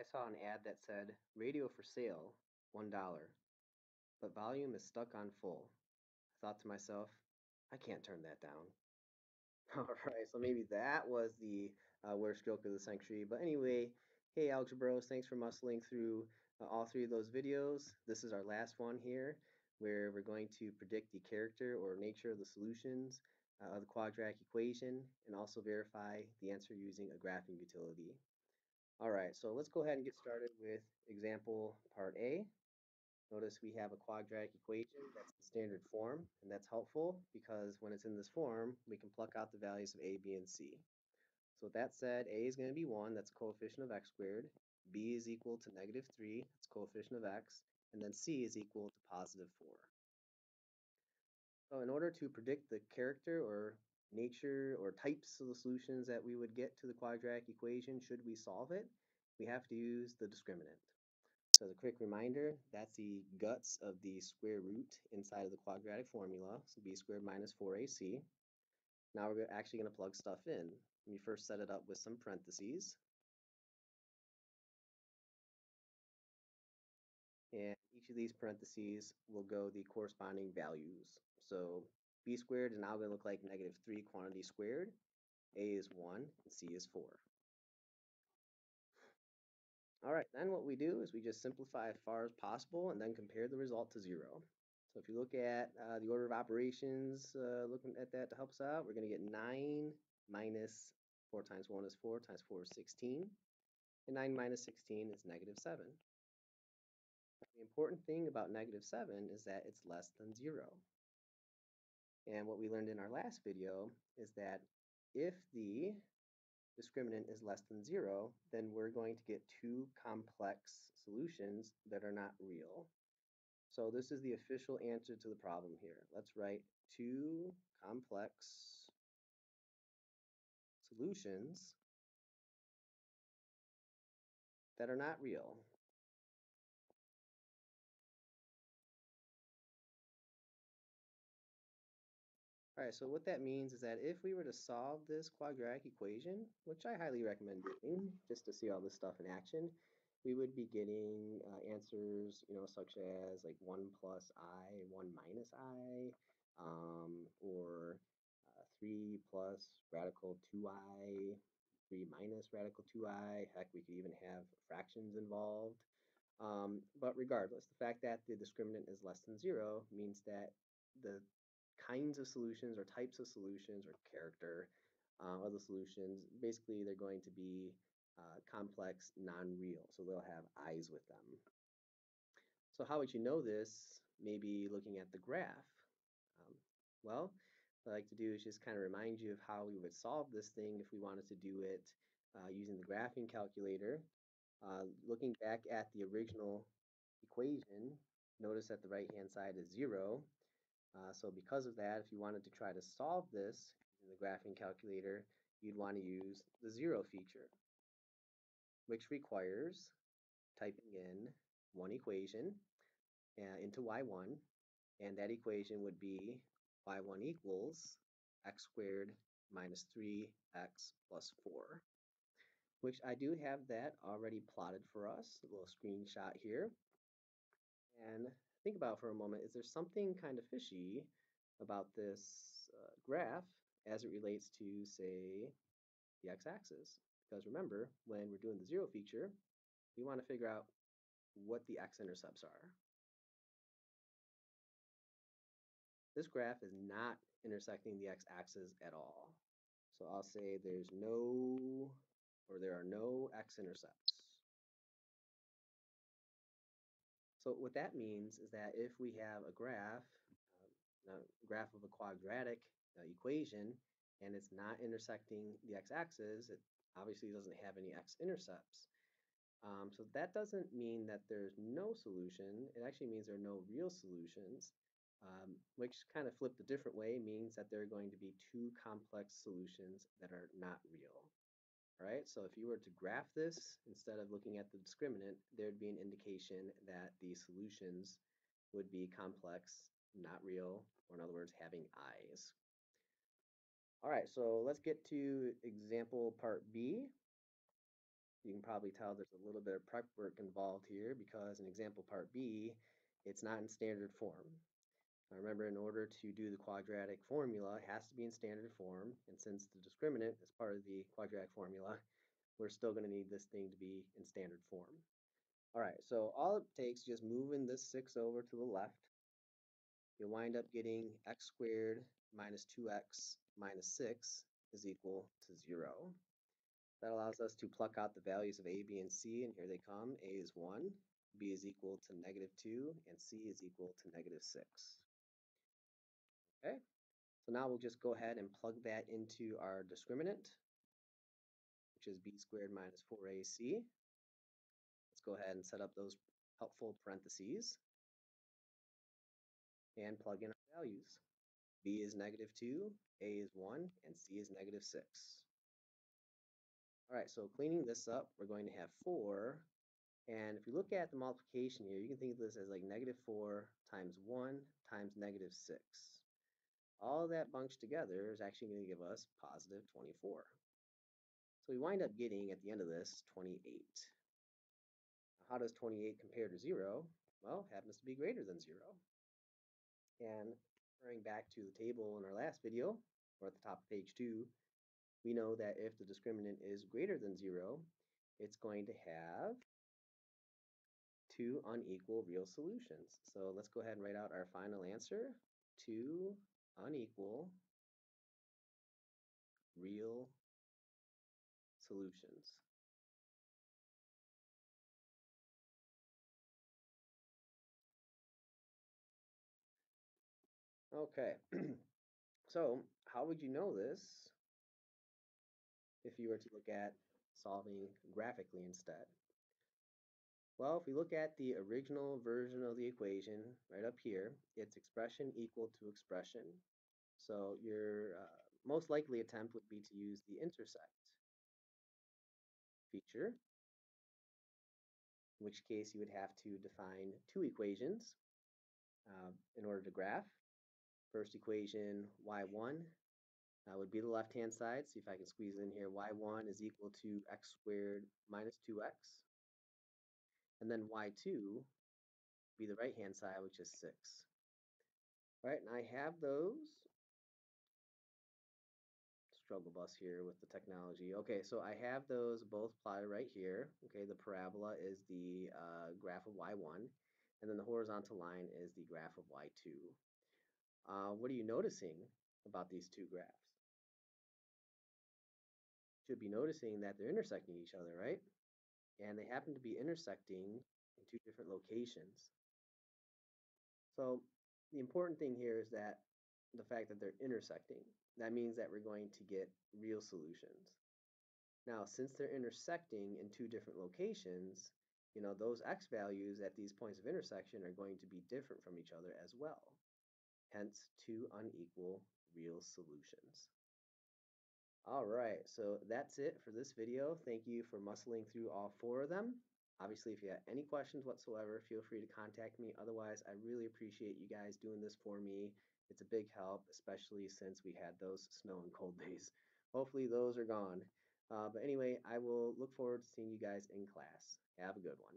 I saw an ad that said radio for sale, $1, but volume is stuck on full. I thought to myself, I can't turn that down. All right, so maybe that was the worst joke of the century. But anyway, hey Algebros, thanks for muscling through all three of those videos. This is our last one here, where we're going to predict the character or nature of the solutions of the quadratic equation and also verify the answer using a graphing utility. All right, so let's go ahead and get started with example part A. Notice we have a quadratic equation that's in standard form, and that's helpful because when it's in this form, we can pluck out the values of a, b, and c. So with that said, a is going to be 1, that's coefficient of x squared. B is equal to -3, that's coefficient of x. And then c is equal to +4. So in order to predict the character or nature or types of the solutions that we would get to the quadratic equation should we solve it, we have to use the discriminant. So as a quick reminder, that's the guts of the square root inside of the quadratic formula, so b squared minus 4ac. Now we're actually going to plug stuff in. Let me first set it up with some parentheses. And each of these parentheses will go the corresponding values. So b squared is now going to look like -3 quantity squared. A is 1 and c is 4. All right, then what we do is we just simplify as far as possible and then compare the result to 0. So if you look at the order of operations, looking at that to help us out, we're going to get 9 minus 4 times 1 is 4 times 4 is 16. And 9 minus 16 is -7. The important thing about -7 is that it's less than 0. And what we learned in our last video is that if the discriminant is less than 0, then we're going to get two complex solutions that are not real. So this is the official answer to the problem here. Let's write two complex solutions that are not real. All right, so what that means is that if we were to solve this quadratic equation, which I highly recommend doing just to see all this stuff in action, we would be getting answers, such as like 1 plus I, 1 minus I, or 3 plus radical 2I, 3 minus radical 2I. Heck, we could even have fractions involved. But regardless, the fact that the discriminant is less than 0 means that the kinds of solutions or types of solutions or character of the solutions, basically they're going to be complex, non-real. So they'll have eyes with them. So how would you know this? Maybe looking at the graph. Um, well, what I like to do is just kind of remind you of how we would solve this thing if we wanted to do it using the graphing calculator. Looking back at the original equation, notice that the right-hand side is 0. So because of that, if you wanted to try to solve this in the graphing calculator, you'd want to use the 0 feature, which requires typing in one equation into y1, and that equation would be y1 equals x squared minus 3x plus 4, which I do have that already plotted for us, a little screenshot here. And think about for a moment, is there something kind of fishy about this graph as it relates to, say, the x-axis? Because remember, when we're doing the 0 feature, we want to figure out what the x-intercepts are. This graph is not intersecting the x-axis at all. So I'll say there are no x-intercepts. So what that means is that if we have a graph of a quadratic equation, and it's not intersecting the x-axis, it obviously doesn't have any x-intercepts. So that doesn't mean that there's no solution. It actually means there are no real solutions, which kind of flipped a different way means that there are going to be two complex solutions that are not real. All right, so if you were to graph this, instead of looking at the discriminant, there'd be an indication that the solutions would be complex, not real, or in other words, having eyes. All right, so let's get to example part B. You can probably tell there's a little bit of prep work involved here because in example part B, it's not in standard form. Now remember, in order to do the quadratic formula, it has to be in standard form. And since the discriminant is part of the quadratic formula, we're still going to need this thing to be in standard form. All right, so all it takes is just moving this 6 over to the left. You'll wind up getting x squared minus 2x minus 6 is equal to 0. That allows us to pluck out the values of a, b, and c, and here they come. A is 1, b is equal to -2, and c is equal to -6. Okay, so now we'll just go ahead and plug that into our discriminant, which is b squared minus 4ac. Let's go ahead and set up those helpful parentheses and plug in our values. B is -2, A is 1, and C is -6. All right, so cleaning this up, we're going to have 4. And if you look at the multiplication here, you can think of this as like -4 times 1 times -6. All that bunched together is actually going to give us positive 24. So we wind up getting, at the end of this, 28. How does 28 compare to 0? Well, it happens to be greater than 0. And referring back to the table in our last video, or at the top of page 2, we know that if the discriminant is greater than 0, it's going to have two unequal real solutions. So let's go ahead and write out our final answer. Two unequal real solutions. Okay, so how would you know this if you were to look at solving graphically instead? Well, if we look at the original version of the equation right up here, it's expression equal to expression. So your most likely attempt would be to use the intersect feature, in which case you would have to define two equations in order to graph. First equation, y1, would be the left-hand side. See if I can squeeze in here. Y1 is equal to x squared minus 2x. And then y2 be the right-hand side, which is 6. All right, and I have those. Struggle bus here with the technology. Okay, so I have those both plotted right here. Okay, the parabola is the graph of y1, and then the horizontal line is the graph of y2. What are you noticing about these two graphs? You should be noticing that they're intersecting each other, right? And they happen to be intersecting in two different locations. So the important thing here is that the fact that they're intersecting. That means that we're going to get real solutions. Now, since they're intersecting in two different locations, those x values at these points of intersection are going to be different from each other as well. Hence, two unequal real solutions. All right, so that's it for this video. Thank you for muscling through all 4 of them. Obviously, if you have any questions whatsoever, feel free to contact me. Otherwise, I really appreciate you guys doing this for me. It's a big help, especially since we had those snow and cold days. Hopefully those are gone. But anyway, I will look forward to seeing you guys in class. Have a good one.